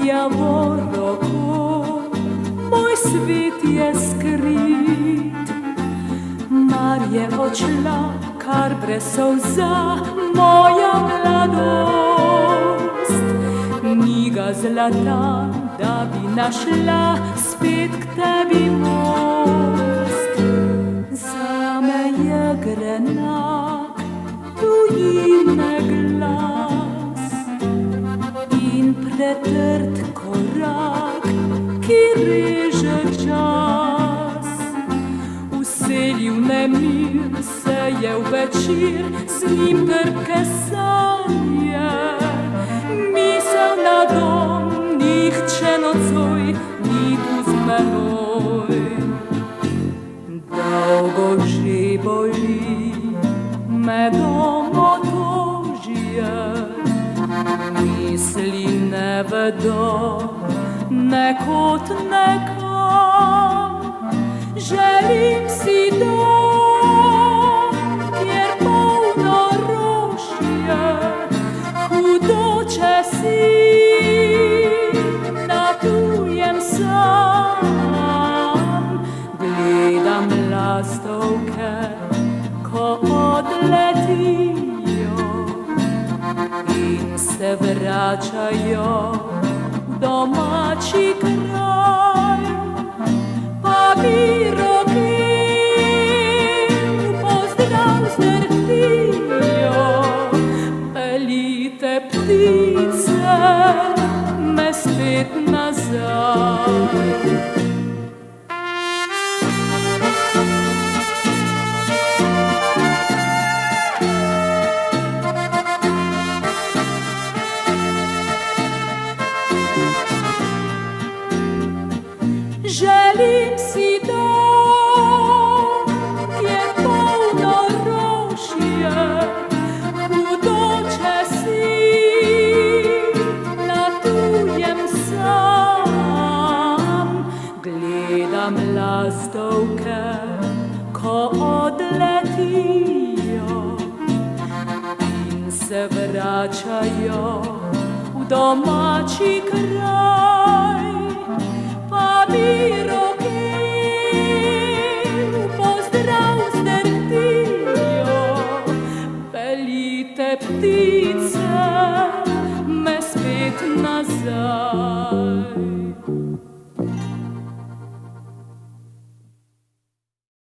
prjavo roko, moj svet je skrit. Mar je odšla kar brez solza moja mladost, ni ga zlata, da bi našla spet k tebi most. Zame je grenak tujine glas in pretrd korak, ki reže čas. Vselil nemir se je v večer, z njim trpke sanje. Misel na dom, nihče nocoj ni tu z menoj. Dolgo že boli me dom otožje, misli ne vedo nekod nekam. Želim si dom, kjer polno rožje, hudoče si na tujem sam. Gledam lastovke, ko odletijo in se vračajo v domači kraj. Pa bi rokel pozdrav zdrtijo, peljite ptice me spet nazaj. Želim si dom, kjer polno rožje, hudoče si na tujem sam. Gledam lastovke, ko odletijo in se vračajo v domači kraj. Pa bi rokel pozdrav zdrtijo, peljite ptice me spet nazaj.